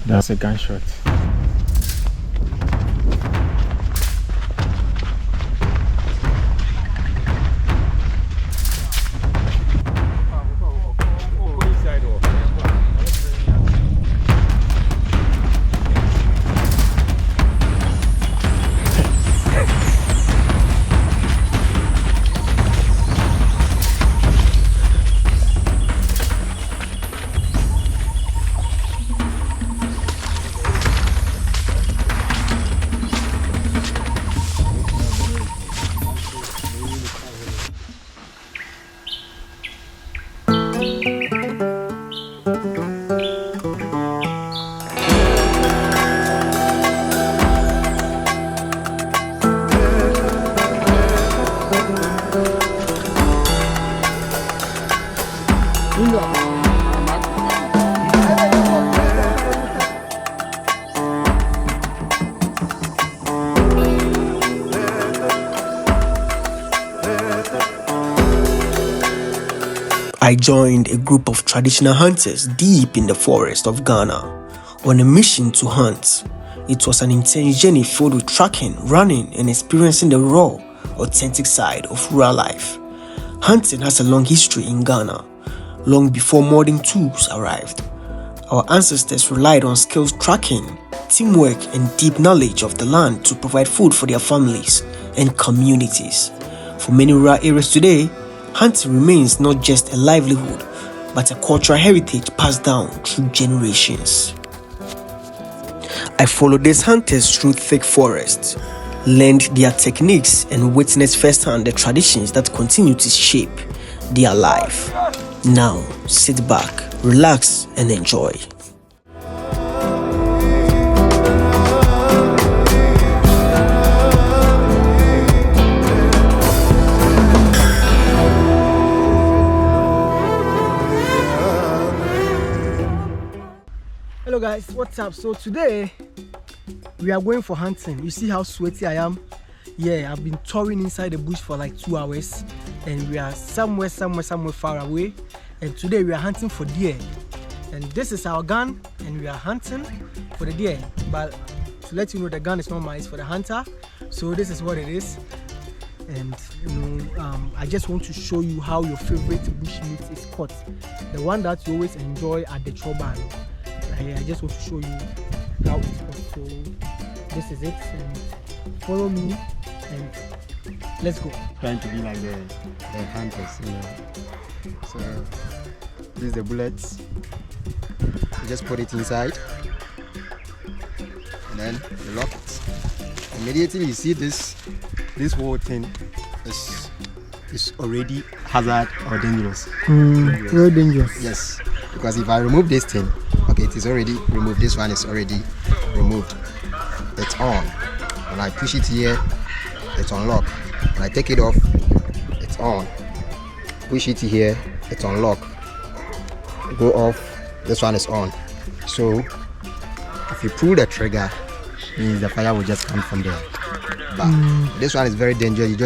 That's a gunshot. I joined a group of traditional hunters deep in the forest of Ghana on a mission to hunt. It was an intense journey filled with trekking, running, and experiencing the raw, authentic side of rural life. Hunting has a long history in Ghana, long before modern tools arrived. Our ancestors relied on skilled tracking, teamwork, and deep knowledge of the land to provide food for their families and communities. For many rural areas today, hunting remains not just a livelihood, but a cultural heritage passed down through generations. I followed these hunters through thick forests, learned their techniques, and witnessed firsthand the traditions that continue to shape their life. Now, sit back, relax, and enjoy. Hello guys, what's up? So today we are going for hunting. You see how sweaty I am? Yeah, I've been touring inside the bush for like 2 hours and we are somewhere far away, and today we are hunting for deer. And this is our gun and we are hunting for the deer. But to let you know, the gun is not mine, it's for the hunter. So this is what it is. And I just want to show you how your favorite bush meat is caught, the one that you always enjoy at the choban. I just want to show you how it's caught. So this is it, and follow me and let's go. Trying to be like the hunters, you know. So this is the bullets. You just put it inside and then you lock it. Immediately you see this whole thing is already hazard or dangerous. Very dangerous. Yes, because if I remove this thing, okay, it is already removed. This one is already removed. It's on. When I push it here, it's unlocked. When I take it off, it's on. Push it here, it's unlocked. Go off, this one is on. So if you pull the trigger, means the fire will just come from there. But this one is very dangerous. You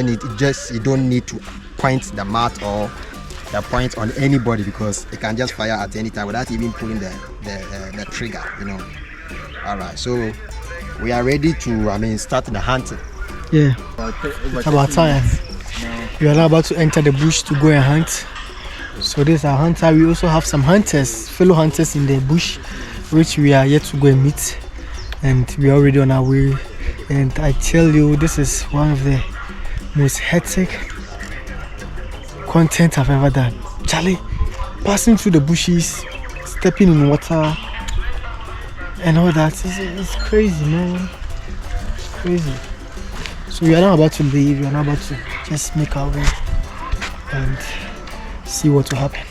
don't need to point the mat or the point on anybody, because it can just fire at any time without even pulling the trigger, you know. All right, so we are ready to start the hunting. Yeah, it's about time. We are now about to enter the bush to go and hunt. So this is our hunter. We also have some hunters, fellow hunters in the bush, which we are yet to go and meet, and we are already on our way. And I tell you, this is one of the most hectic content I've ever done. Charlie, passing through the bushes, stepping in water and all that, it's crazy, man. It's crazy. So we are now about to leave. We are now about to just make our way and see what will happen.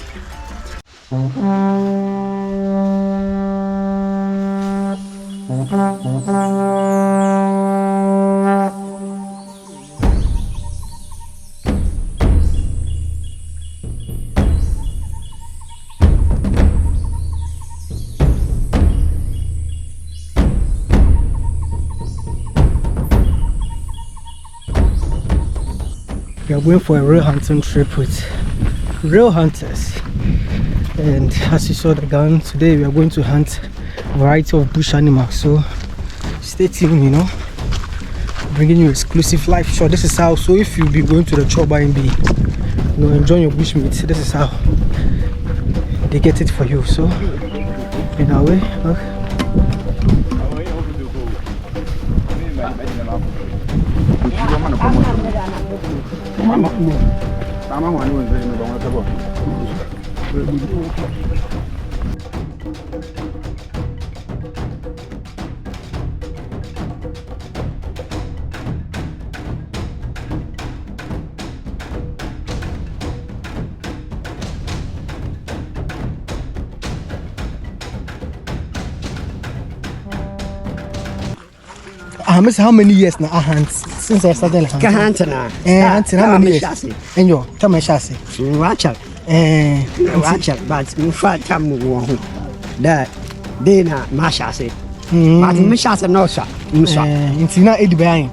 We are going for a real hunting trip with real hunters. And as you saw the gun, today we are going to hunt a variety of bush animals. So stay tuned, you know, bringing you exclusive live shot. This is how. So if you be going to the choba and be, you know, enjoying your bush meat, this is how they get it for you. So in our way, look. How many years now? Hunt since I started hunting. Hunting How many years? And you tell me, Shasi. Watch out. Watch out. But in fact, I'm going that they na mashasi. But mashasi no sir. It's not 8 behind.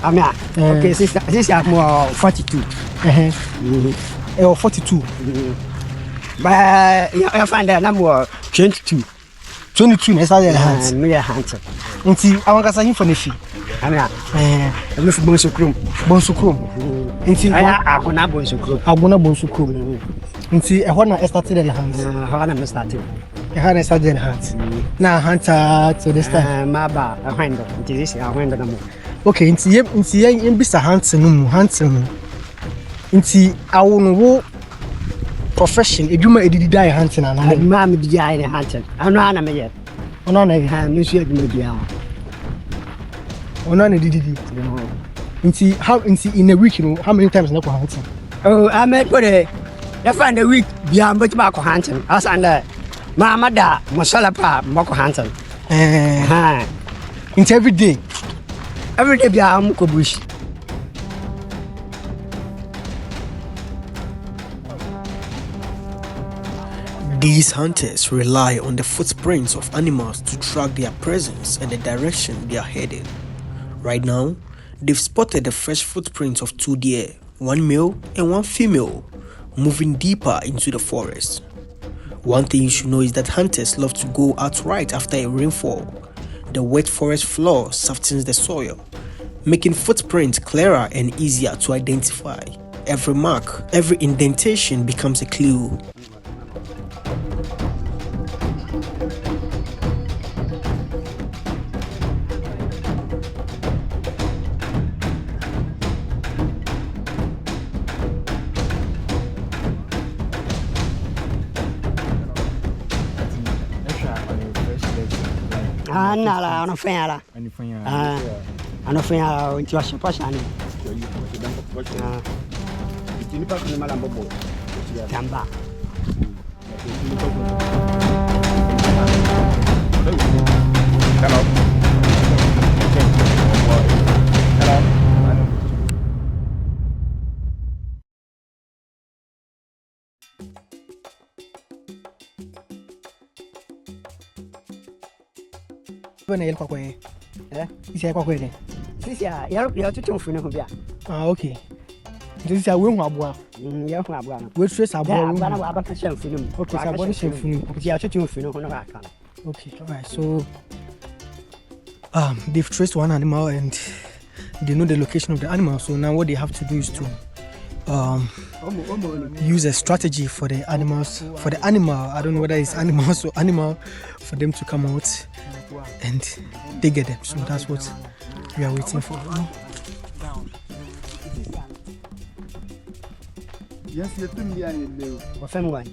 I'm okay. This is more 42. 42. But I find that number 22. 22 na started hunt. Me hunter. Nti awakasa him for nefi. Amia. Me for bonsu krum. Bonsu krum. Nti agona bonsu krum. Agona bonsu krum. Nti ehọ na started the hunt. How na me started. Ehọ na started the hunt. Na hunter to this time. Ma ba ahwendo. Nti this ahwendo na mo. Okay, nti yen bisa hunt no mu, hunt no. Nti awo no wo profession edwuma edidi dai hunting na na. Ma me di ai hunting. Ano ana me yet. Ono na Ha me su edwuma di ai. Ono na didi. Nti how in a week, you know, how many times na go hunting? Oh, I met for the find a week beyond but back hunting. As under Mama da masala pa moko hunting. Ha. Nti every day beyond moko bush. These hunters rely on the footprints of animals to track their presence and the direction they are heading. Right now, they've spotted the fresh footprints of 2 deer, 1 male and 1 female, moving deeper into the forest. One thing you should know is that hunters love to go out right after a rainfall. The wet forest floor softens the soil, making footprints clearer and easier to identify. Every mark, every indentation becomes a clue. Nala ono fenya ano fenya intuition passion itini pa kuna mala mbobo tamba Bana yel kwakwe. Isi kwakwe ne. Sisi ya tutu mfune ho bia. Okay. Nti sia we hu aboa. Ya hu aboa no. We trace aboa. Bana wa abaka sha mfune mu. Okay, so aboa sha mfune mu. Ya tutu mfune ho no ka aka. Okay, all right. So they've traced one animal and they know the location of the animal. So now what they have to do is to use a strategy for the animals, for the animal, I don't know whether it's animals or animal, for them to come out and they get them. So that's what we are waiting for. Yes, you have to be a family.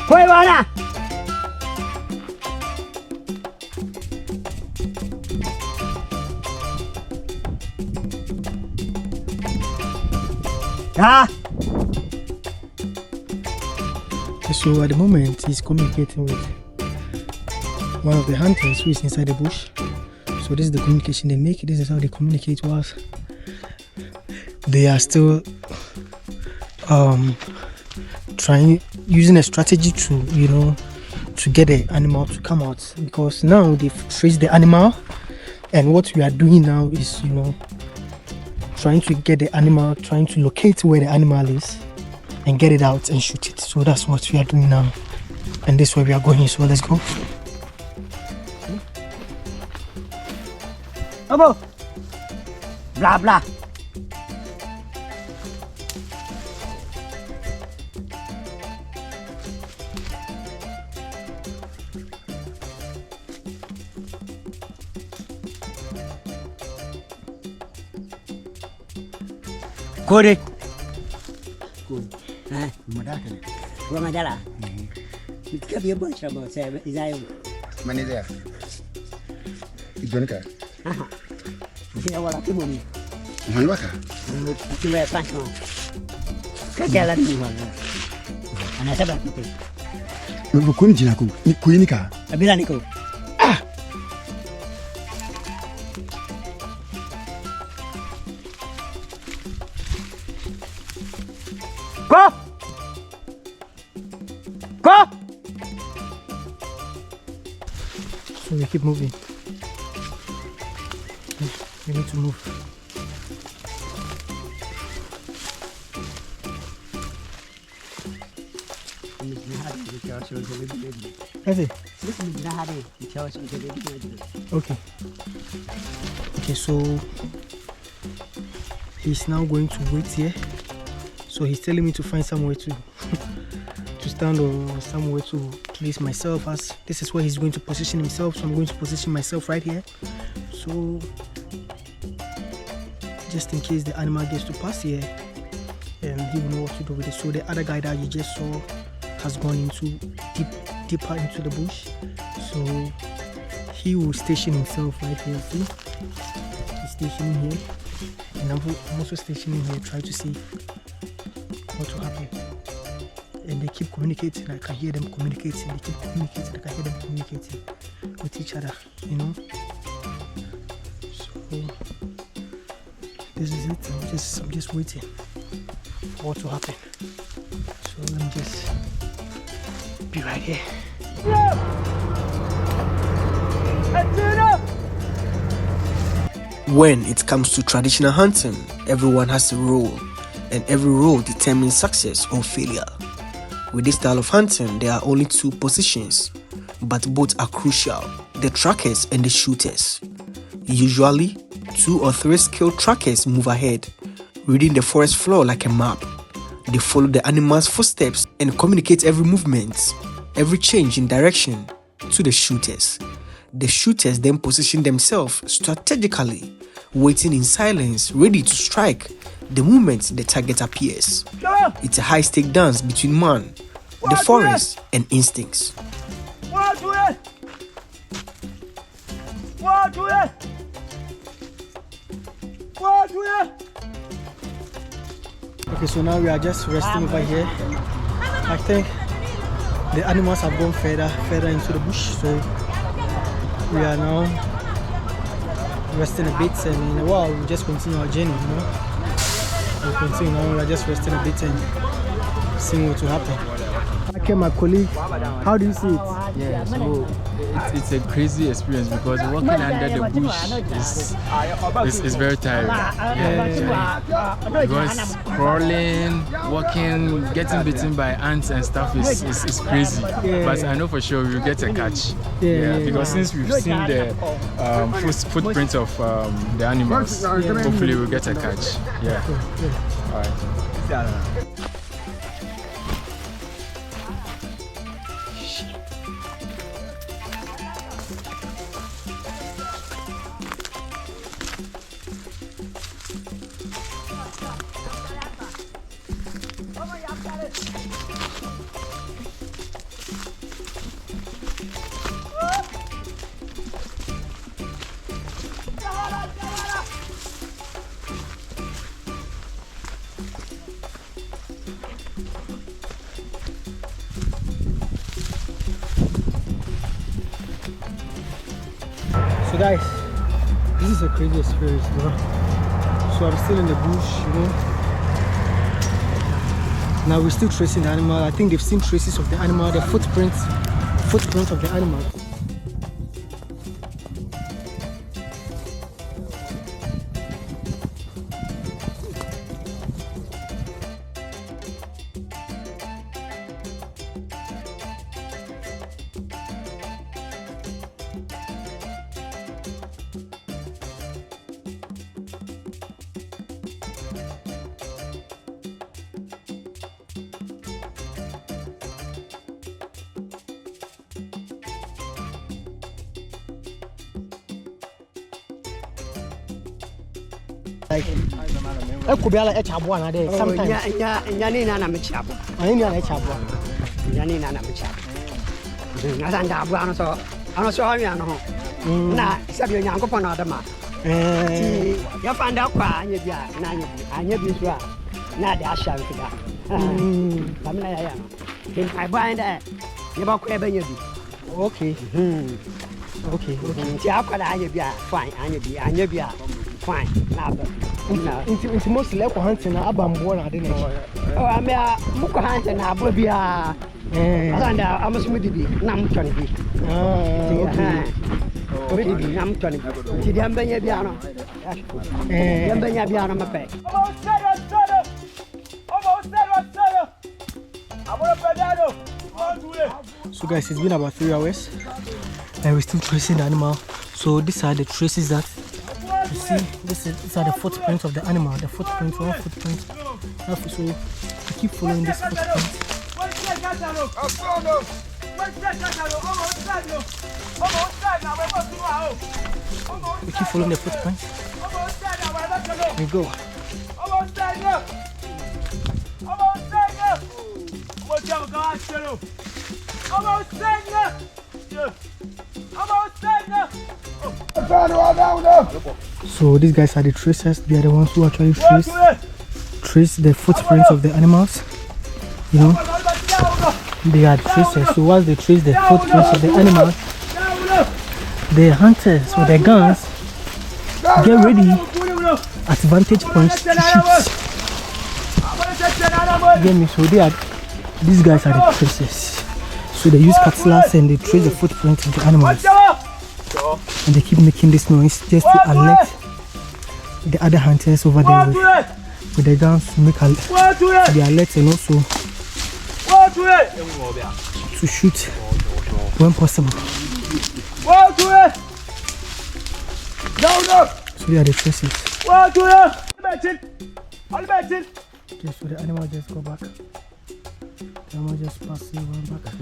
Koi bana. So at the moment he's communicating with one of the hunters who is inside the bush. So this is the communication they make. This is how they communicate to us. They are still trying, using a strategy to, you know, to get the animal to come out, because now they've traced the animal, and what we are doing now is, you know, trying to get the animal, trying to locate where the animal is and get it out and shoot it. So that's what we are doing now, and this is where we are going. So let's go. Abo. Blah blah. Kode. Madaka. Gua madala. Kita biar buat siapa? Saya Isayo. Mana dia? Ijonika. Kita awal aku mumi. Mana baka? Kita buat pasang. Kerja lagi mana? Anak saya berapa? Bukan jinaku. Ni kuinika. Abila niko. Go! Go! So we keep moving. We need to move. That's it. Okay. Okay, so he's now going to wait here. So he's telling me to find somewhere to to stand or somewhere to place myself, as this is where he's going to position himself. So I'm going to position myself right here. So just in case the animal gets to pass here, and he will know what to do with it. So the other guy that you just saw has gone into deeper into the bush. So he will station himself right here. See, he's stationing here, and I'm also stationing here, try to see what will happen. And they keep communicating. I can hear them communicating. They keep communicating. I can hear them communicating with each other, you know. So this is it. I'm just waiting for what to happen. So let me just be right here. When it comes to traditional hunting, everyone has a role, and every role determines success or failure. With this style of hunting, there are only two positions, but both are crucial: the trackers and the shooters. Usually, 2 or 3 skilled trackers move ahead, reading the forest floor like a map. They follow the animal's footsteps and communicate every movement, every change in direction to the shooters. The shooters then position themselves strategically, waiting in silence, ready to strike the moment the target appears. It's a high-stake dance between man, the forest, and instincts. Okay, so now we are just resting over here. I think the animals have gone further into the bush, so we are now resting a bit, and in a while we'll just continue our journey, you know. We'll continue now, we are just resting a bit and seeing what will happen. Okay, my colleague, how do you see it? Yeah, so it's a crazy experience because walking under the bush is very tiring. Yeah. Because crawling, walking, getting bitten by ants and stuff is crazy. But I know for sure we'll get a catch. Because since we've seen the footprints of the animals, hopefully we'll get a catch. Yeah. All right. So guys, this is a crazy experience, bro. So I'm still in the bush, you know. Now we're still tracing the animal. I think they've seen traces of the animal, the footprints of the animal. Like, I could be like a chabwan a day sometimes. Yanina Namichap. I ain't a chabwan. Yanina Namichap. Nasanda Buano, so I'm sorry, I know. Nah, Sabio Yanko Panadama. You find out why I knew this one. Not the Asha. I bind that. You about Quebec. Okay. Okay. Fine, fine. It's mostly like hunting. I'm born. I didn't know. Oh, I'm a book hunting. I'm a smoothie. Nam 20. I'm 20. Yambanya piano. Yambanya piano, my pay. So guys, it's been about 3 hours and we're still tracing the animal. So these are the traces that you see. These are the footprints of the animal. The footprints, one footprint. So we keep following this footprint. We keep following the footprint. We go. So these guys are the tracers. They are the ones who actually trace the footprints of the animals. You know, they are the tracers. So once they trace the footprints of the animals, the hunters with their guns get ready at vantage points to shoot. Get me? So these guys are the tracers. So they use cutlass and they trace the footprints of the animals. And they keep making this noise just to alert the other hunters over there with their guns to make the alert and also to shoot when possible. So they are the traces. Okay, so the animal just go back. The animal just pass the one back.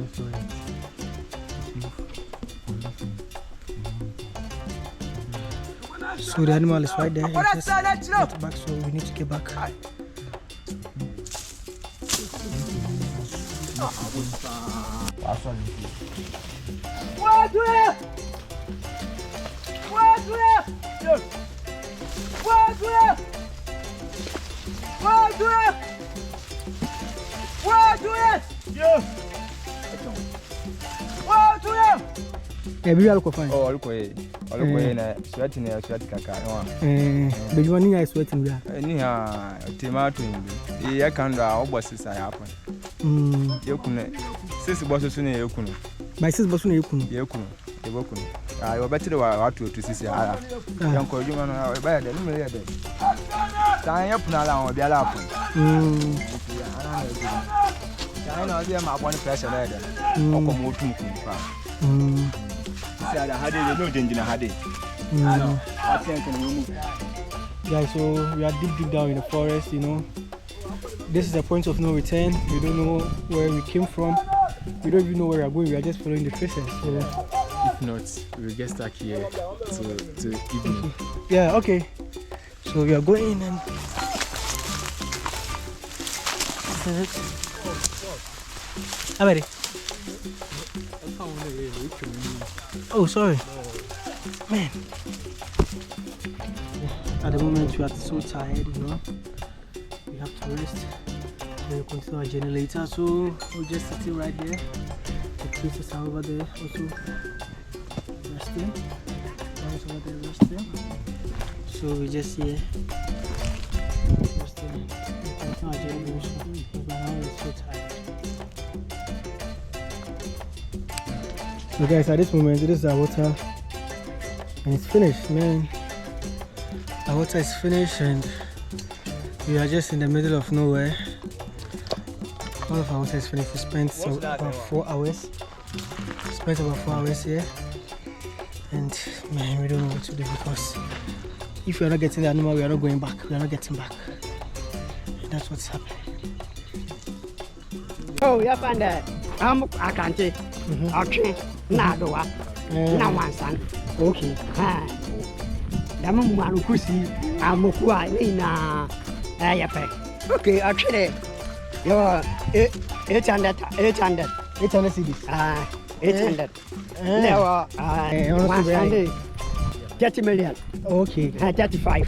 So the animal is right there. Just get back, so we need to get back. Yeah, we are fine. Oh, look away. Sweating, kaka. But you are sweating. Anyhow, tomato. I can't do bosses. I happen. You couldn't. Sis bosses in your kuno. My sis boss in your kuno. You couldn't. You couldn't. I will bet you are to see. Uncle, you know, by the number. Tie up now, be allowed. I know they are one pressure there. Guys, so we are deep down in the forest, you know. This is a point of no return. We don't know where we came from. We don't even know where we are going. We are just following the traces. So if not, we will get stuck here to evening. Yeah, okay. So we are going and I'm ready. Oh, sorry. Man. At the moment we are so tired, you know. We have to rest. We'll continue our journey later. So we're just sitting right there. The places are over there also resting. hunters over there resting. So we just here resting. But now it's so tired. So guys, at this moment, this is our water, and it's finished, man. Our water is finished, and we are just in the middle of nowhere. All of our water is finished. We spent about 4 hours. Here, and man, we don't know what to do, because if we are not getting the animal, we are not going back. We are not getting back. And that's what's happening. Oh, you find that? I can't take. Okay. Nah, do I? Now one son. Okay. Okay, actually, you're 800 cedis. 800. Now, 30 million. Okay. 35.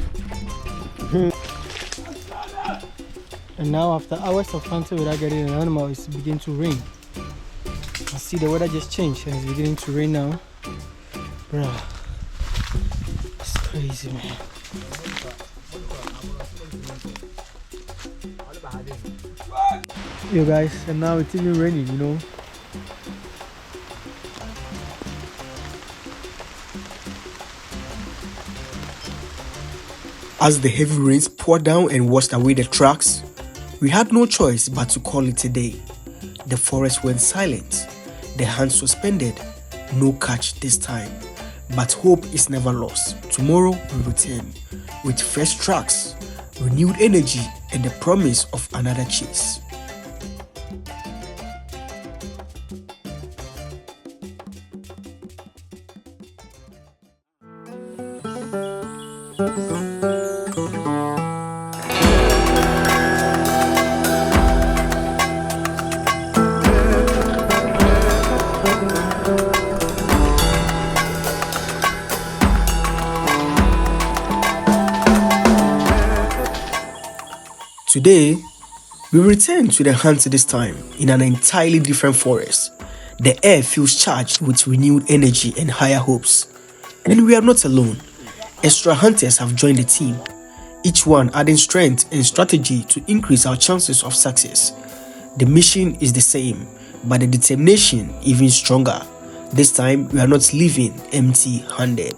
And now, after hours of hunting without getting an animal, it's beginning to rain. I see the weather just changed, and it's beginning to rain now. Bro, it's crazy, man. Yo guys, and now it's even raining, you know. As the heavy rains poured down and washed away the tracks, we had no choice but to call it a day. The forest went silent, the hunt suspended, no catch this time. But hope is never lost. Tomorrow we return with fresh tracks, renewed energy, and the promise of another chase. Today, we return to the hunt this time in an entirely different forest. The air feels charged with renewed energy and higher hopes. And we are not alone. Extra hunters have joined the team, each one adding strength and strategy to increase our chances of success. The mission is the same, but the determination even stronger. This time, we are not leaving empty-handed.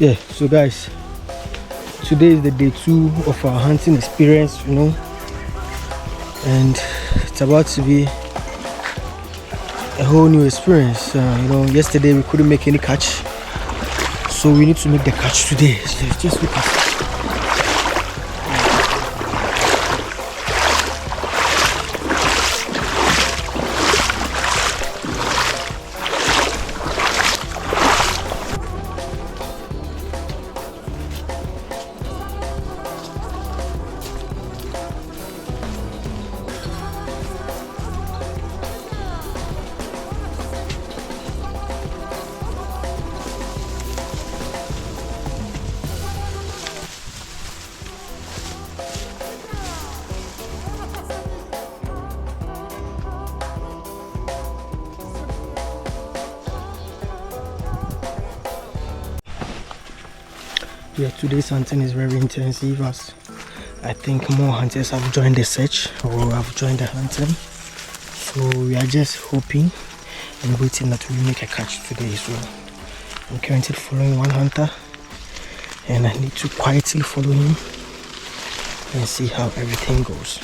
Yeah, so guys, today is the day 2 of our hunting experience, you know, and it's about to be a whole new experience. You know, yesterday we couldn't make any catch, so we need to make the catch today. So just look at it. Yeah, today's hunting is very intensive, as I think more hunters have joined the search or have joined the hunting. So we are just hoping and waiting that we make a catch today. So I'm currently following one hunter, and I need to quietly follow him and see how everything goes.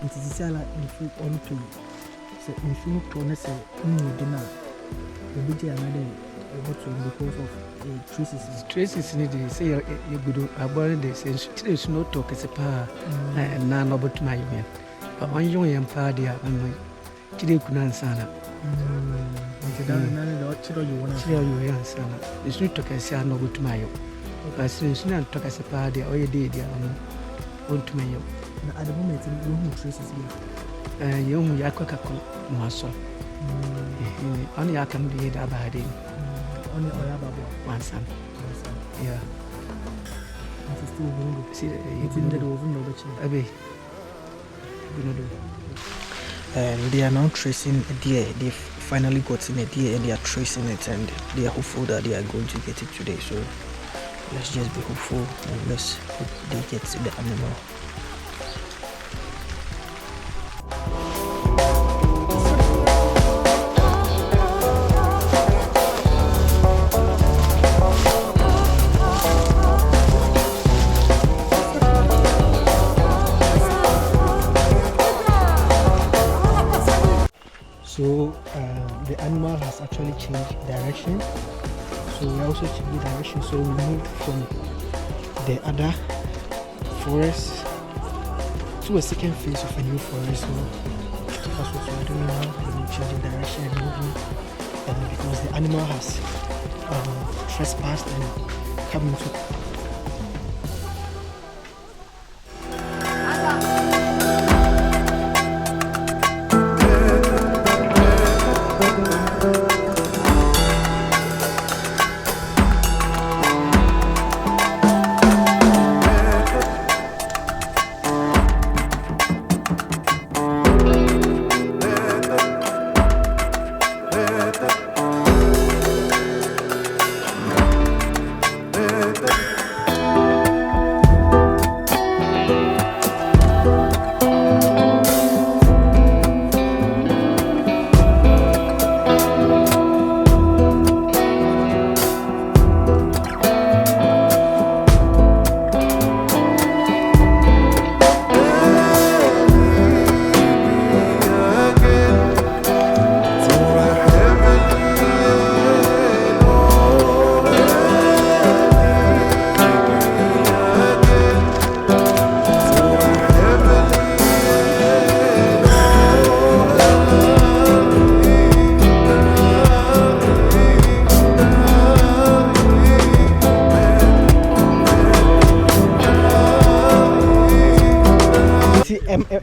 It is a lot of on to so if you look on say dinner the big another because of traces need to say you good about this is no talk as a pa and none about my man but one young party and today couldn't sana you answer it's not talk as I know good to my but since not talk as a party or you did want to me at the moment you traces here young Yakaka muscle only I can be a bad only one son. Yeah. It is still going to see it in the over and they are now tracing a deer. They've finally gotten a deer and they are tracing it and they are hopeful that they are going to get it today. So let's just be hopeful and let's hope they get the animal. So the animal has actually changed direction. So we also changed direction. So we moved from the other forest to a second phase of a new forest. So that's what we're doing now. We're changing direction and moving because the animal has trespassed and come into.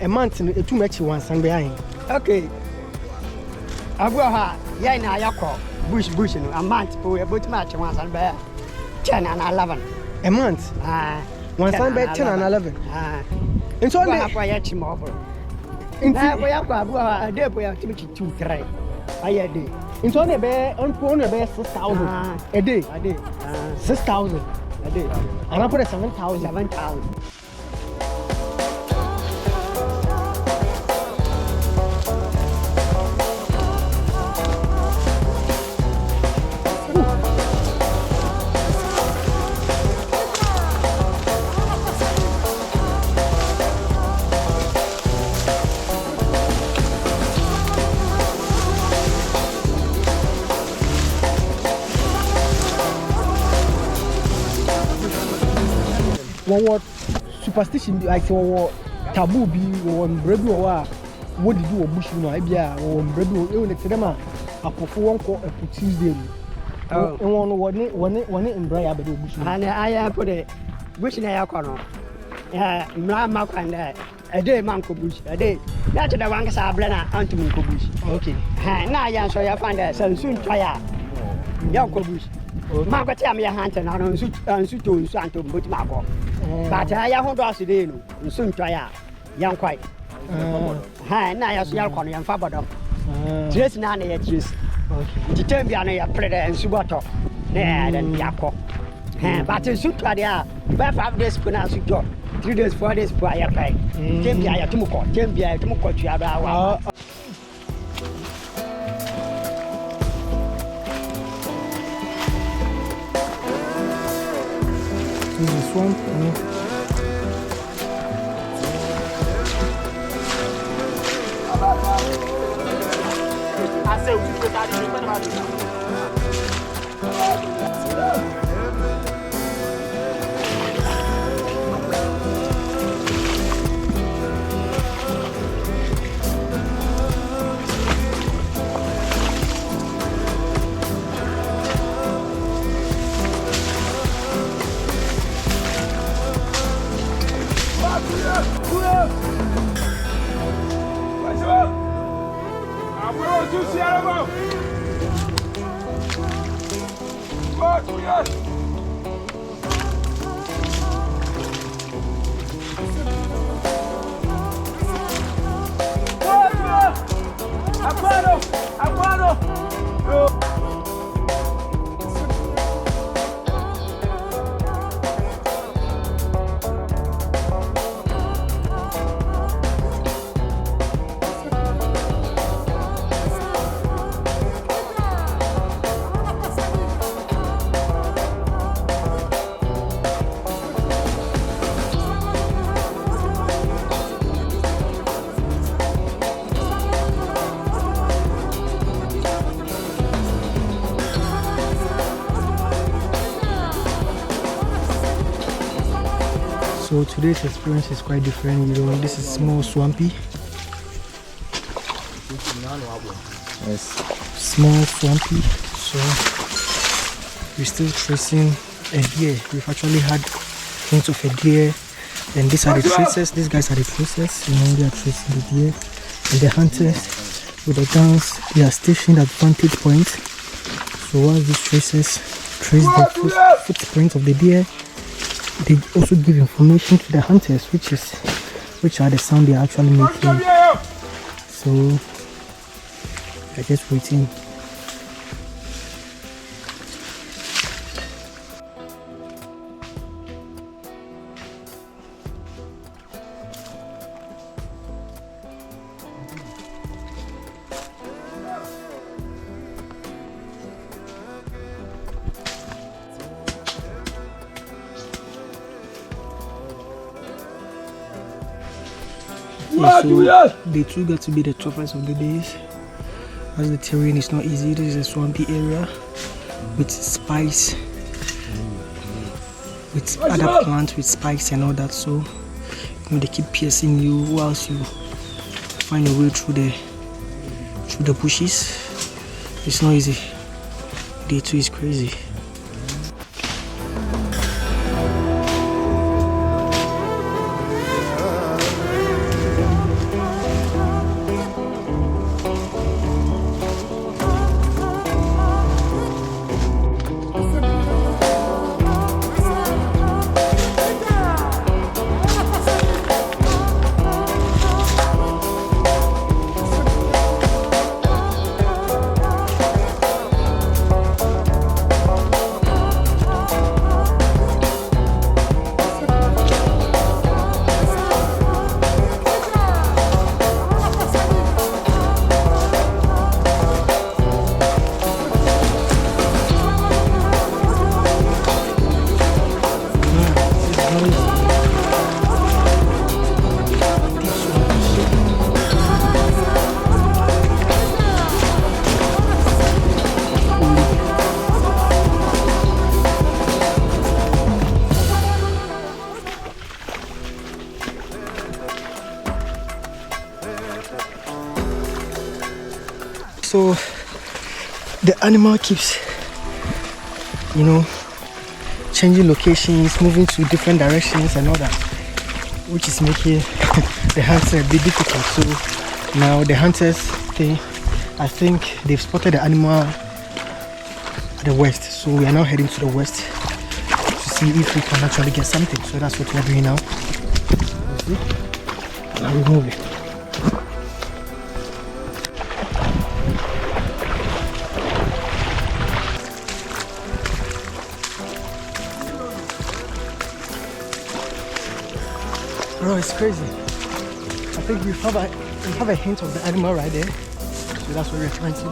A month too much one sang behind. Okay. Abuha, Yana Yako, bush, a month for a boot match once and bear 10 and 11. A month? One sang bear 10 and 11. And so I have quiet him over. In that way, I did we have to make it 2-3. I did. In so a bear on corner bear 6,000 a day. I did 6,000 a day. And I put a 7,000. What superstition like what taboo be on bread or what did you bush no idea or bread or the cinema apofo won ko Tuesday and one in Bria but bush and I put it bush na yakono mama kwanda a day man ko bush a day that's the one ka blana antum ko bush okay na ya so ya find that soon try ya ko bush ma ko tiam ya hunter na no su to su antum but ma ko but I have to ask you, soon try young quite. Now I see Alcon and Fabadom. Just 9 years. The term Biana played and Subato. Yeah, then we are caught. But it's so bad, yeah. 5 days, 3 days, 4 days, I pay. Jambia, Tumuko, Jambia, Tumuko, Chiaba. This is swamp. I said, we put that in the So today's experience is quite different. You know, this is more swampy. Yes. Small swampy. So we're still tracing a deer. We've actually had hints of a deer. And these are the tracers. These guys are the tracers. You know, they are tracing the deer. And the hunters with the guns, they are stationed at vantage points. So while these tracers trace the footprints of the deer, they also give information to the hunters, which are the sound they are actually making. So they're just waiting. So they too get to be the toughest of the days, as the terrain is not easy. This is a swampy area with spikes, with other plants with spikes and all that. So you know, they keep piercing you whilst you find your way through the bushes. It's not easy. Day 2 is crazy. So the animal keeps, you know, changing locations, moving to different directions and all that, which is making the hunter a bit difficult. So now the hunters I think they've spotted the animal at the west. So we are now heading to the west to see if we can actually get something. So that's what we are doing now. Now we move it. Bro, it's crazy. I think we have a hint of the animal right there. So that's where we're trying to go.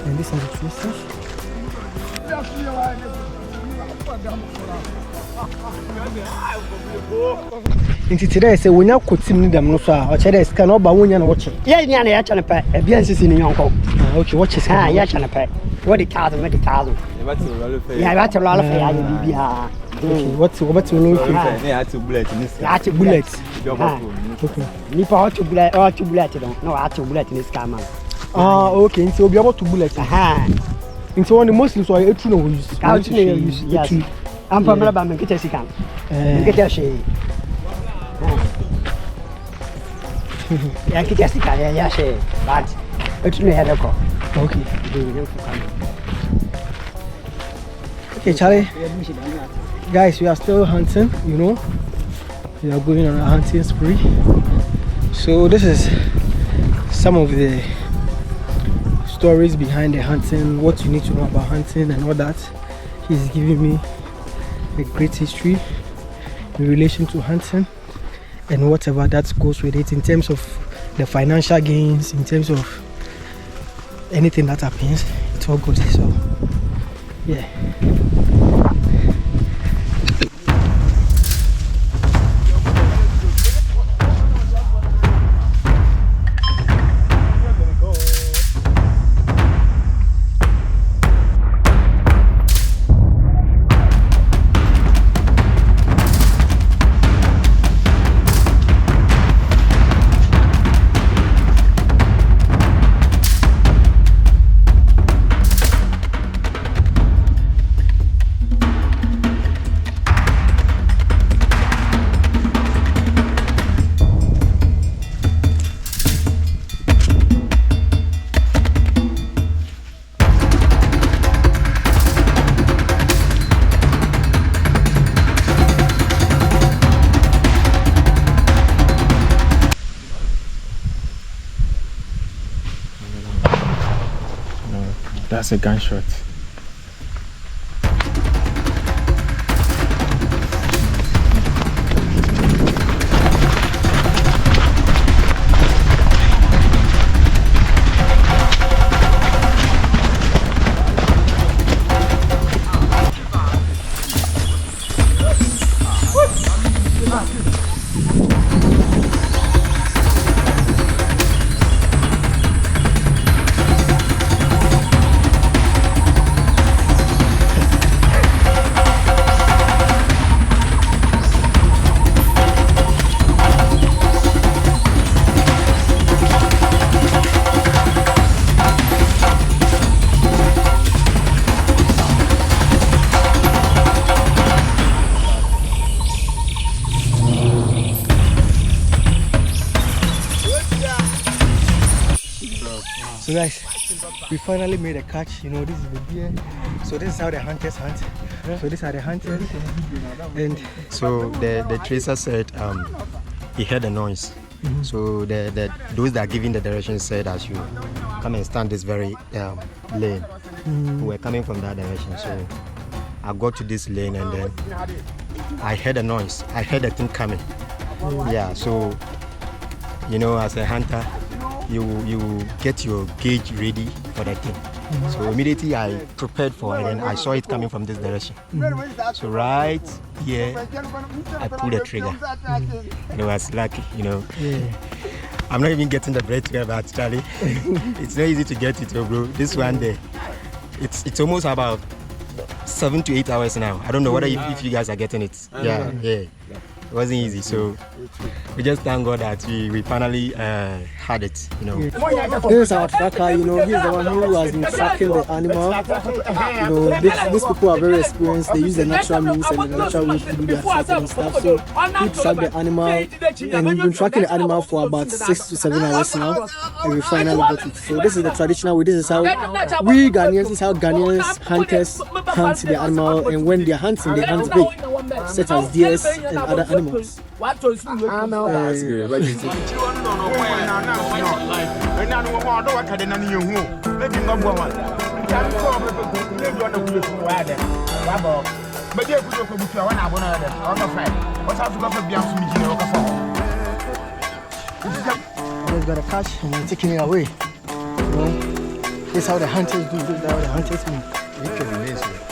And these are the twisters. Today I say when you could see them no far, or check can over when you're watching. Yeah, yeah, yeah, channel pay. A BNC in your uncle. Okay, watch this. Ah, yeah, channel pay. What the thousand, what the thousand. Yeah, that's a lot of fire. Okay, what's the name? Yeah, to bullet in this. That's a bullet. Okay. Nipa ought to bullet or to bullet. No, I to bullet in this camera. Ah, okay, so we'll be able to bullet. Aha. Into one of the Muslims or a true use. Out to use, yes. I'm from Alabama, get a second. Get a shade. Yeah, get a second, yeah, shade. But it's no head of Okay. Okay, Charlie. Guys, we are still hunting, you know. We are going on a hunting spree. So this is some of the stories behind the hunting, what you need to know about hunting and all that. He's giving me a great history in relation to hunting and whatever that goes with it in terms of the financial gains, in terms of anything that happens, it's all good. So yeah. That's a gunshot. So guys, we finally made a catch. You know, this is the deer. So this is how the hunters hunt. So these are the hunters. And So the tracer said he heard a noise. So those that are giving the direction said I should come and stand this very lane. We were coming from that direction. So I got to this lane and then I heard a noise. I heard a thing coming. Yeah, so you know, as a hunter, you get your gauge ready for the thing. So immediately I prepared for it and I saw it coming from this direction. So right here, I pulled the trigger. And it was lucky, you know. I'm not even getting the breath here, but Charlie, it's not easy to get it, bro. This one there, it's almost about 7 to 8 hours now. I don't know whether if you guys are getting it. Yeah. It wasn't easy, so we just thank God that we finally had it, you know. this is our tracker, you know, he's the one who has been tracking the animal. You know, these people are very experienced. They use the natural means and the natural way to do their tracking and stuff. So we track the animal, and we've been tracking the animal for about 6 to 7 hours now, and we finally got it. So this is the traditional way. This is how we Ghanaians, this is how Ghanaians hunters hunt the animal, and when they are hunting, they hunt big, such as deer and other animals. Just got a catch and they're taking it away. You know, this is how the hunters do. This is how the hunters move.